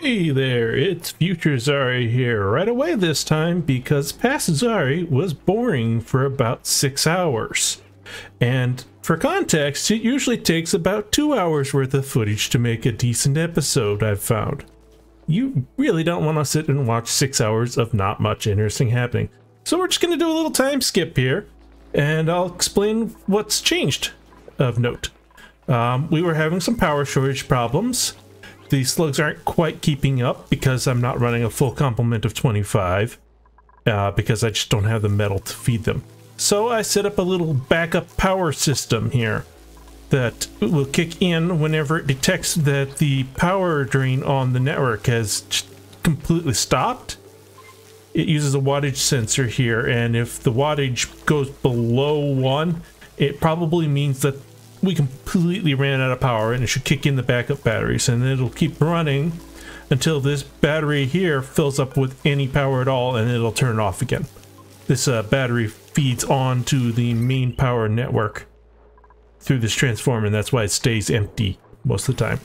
Hey there, it's Future Zari here, right away this time because past Zari was boring for about 6 hours. And for context, it usually takes about 2 hours worth of footage to make a decent episode, I've found. You really don't want to sit and watch 6 hours of not much interesting happening. So we're just going to do a little time skip here, and I'll explain what's changed of note. We were having some power shortage problems. The slugs aren't quite keeping up because I'm not running a full complement of 25 because I just don't have the metal to feed them. So I set up a little backup power system here that will kick in whenever it detects that the power drain on the network has completely stopped. It uses a wattage sensor here, and if the wattage goes below 1, it probably means that we completely ran out of power, and it should kick in the backup batteries, and it'll keep running until this battery here fills up with any power at all, and it'll turn off again. This battery feeds on to the main power network through this transformer, and that's why it stays empty most of the time.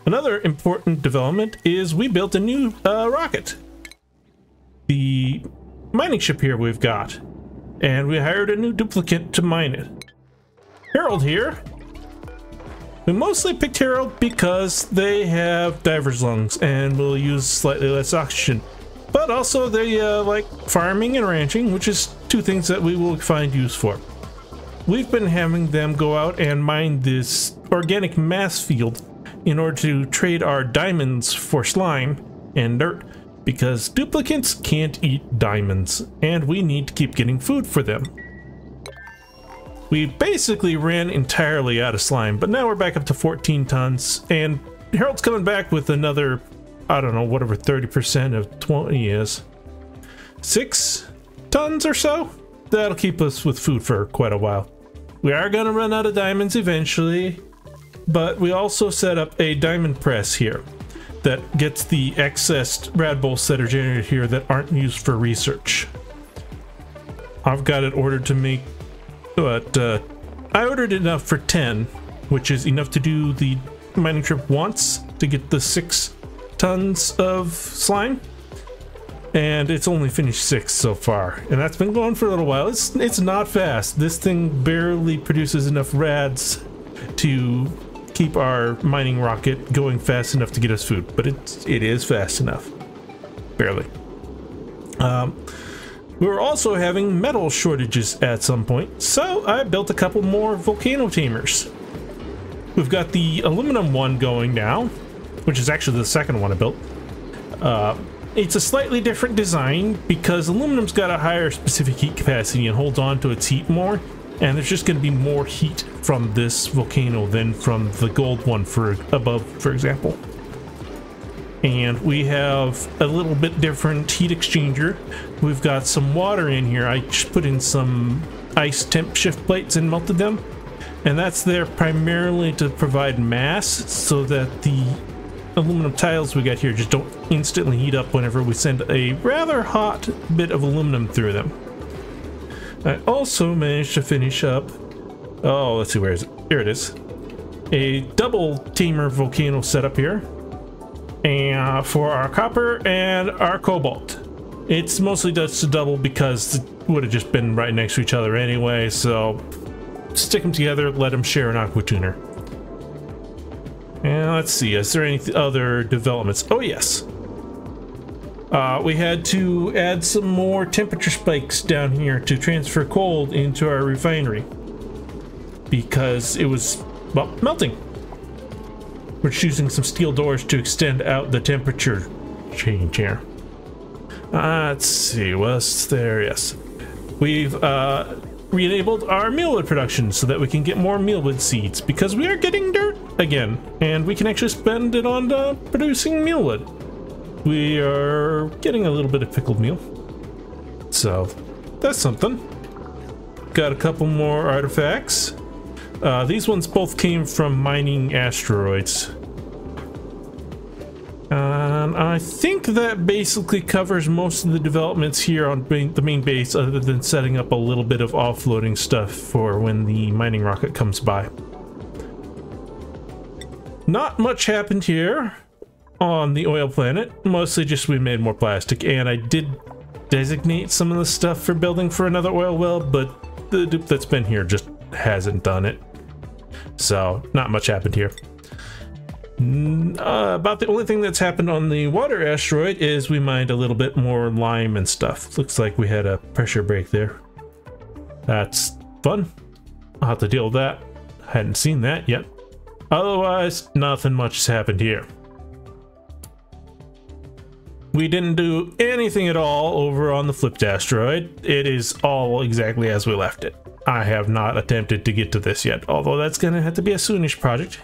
Another important development is we built a new rocket. The mining ship here we've got, and we hired a new duplicant to mine it. Harold here. We mostly picked Harold because they have diver's lungs and will use slightly less oxygen. But also they like farming and ranching, which is two things that we will find use for. We've been having them go out and mine this organic mass field in order to trade our diamonds for slime and dirt, because duplicants can't eat diamonds and we need to keep getting food for them. We basically ran entirely out of slime, but now we're back up to 14 tons, and Harold's coming back with another, I don't know, whatever 30% of 20 is. 6 tons or so? That'll keep us with food for quite a while. We are going to run out of diamonds eventually, but we also set up a diamond press here that gets the excess rad bolts that are generated here that aren't used for research. I've got it ordered to make, but I ordered enough for 10, which is enough to do the mining trip once to get the 6 tons of slime, and it's only finished 6 so far, and that's been going for a little while. It's not fast. This thing barely produces enough rads to keep our mining rocket going fast enough to get us food, but it is fast enough, barely. We were also having metal shortages at some point, so I built a couple more volcano tamers. We've got the aluminum one going now, which is actually the second one I built. It's a slightly different design because aluminum's got a higher specific heat capacity and holds on to its heat more, and there's just going to be more heat from this volcano than from the gold one for above, for example. And we have a little bit different heat exchanger. We've got some water in here. I just put in some ice temp shift plates and melted them, and that's there primarily to provide mass so that the aluminum tiles we got here just don't instantly heat up whenever we send a rather hot bit of aluminum through them. I also managed to finish up, oh, let's see, where is it? Here it is. A double tamer volcano setup here, and for our copper and our cobalt. It's mostly just a double because it would have just been right next to each other anyway, so stick them together, let them share an aqua tuner. And let's see, is there any other developments? Oh yes, we had to add some more temperature spikes down here to transfer coal into our refinery because it was, well, melting. We're just using some steel doors to extend out the temperature change here. Let's see, what's there? Yes. We've re-enabled our mealwood production so that we can get more mealwood seeds because we are getting dirt again, and we can actually spend it on producing mealwood. We are getting a little bit of pickled meal, so that's something. Got a couple more artifacts. These ones both came from mining asteroids. And I think that basically covers most of the developments here on the main base, other than setting up a little bit of offloading stuff for when the mining rocket comes by. Not much happened here. on the oil planet. Mostly just we made more plastic, and I did designate some of the stuff for building for another oil well, but the dupe that's been here just hasn't done it. So not much happened here. About the only thing that's happened on the water asteroid is we mined a little bit more lime and stuff. Looks like we had a pressure break there. That's fun. I'll have to deal with that. Hadn't seen that yet. Otherwise, nothing much has happened here. We didn't do anything at all over on the flipped asteroid. It is all exactly as we left it. I have not attempted to get to this yet, although that's going to have to be a soonish project.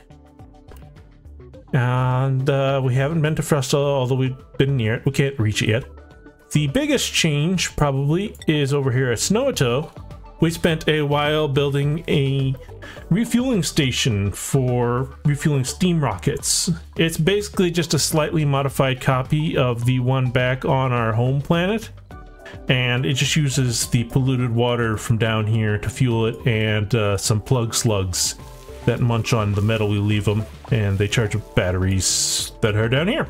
And we haven't been to Frustal, although we've been near it. We can't reach it yet. The biggest change probably is over here at Snowatow. We spent a while building a refueling station for refueling steam rockets. It's basically just a slightly modified copy of the one back on our home planet, and it just uses the polluted water from down here to fuel it, and some plug slugs that munch on the metal we leave them, and they charge with batteries that are down here.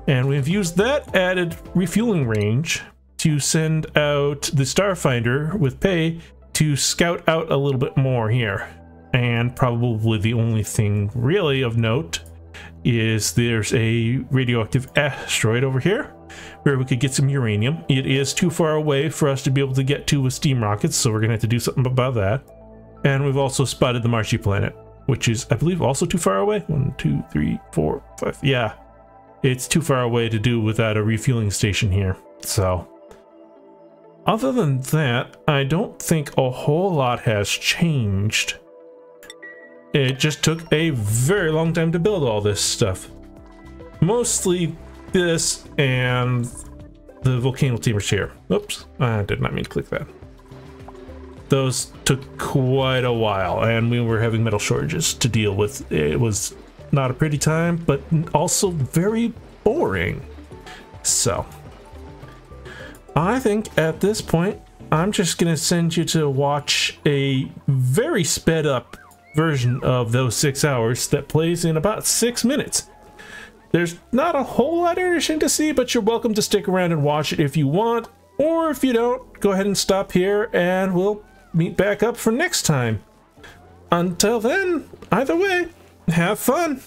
And we've used that added refueling range to send out the Starfinder with pay to scout out a little bit more here. And probably the only thing really of note is there's a radioactive asteroid over here where we could get some uranium. It is too far away for us to be able to get to with steam rockets, so we're gonna have to do something about that. And we've also spotted the marshy planet, which is, I believe, also too far away. 1, 2, 3, 4, 5. Yeah, it's too far away to do without a refueling station here. So, other than that, I don't think a whole lot has changed. It just took a very long time to build all this stuff. Mostly this and the volcano teamers here. Oops, I did not mean to click that. Those took quite a while, and we were having metal shortages to deal with. It was not a pretty time, but also very boring. So, I think at this point, I'm just gonna send you to watch a very sped up version of those 6 hours that plays in about 6 minutes. There's not a whole lot interesting to see, but you're welcome to stick around and watch it if you want, or if you don't, go ahead and stop here and we'll meet back up for next time. Until then, either way, have fun.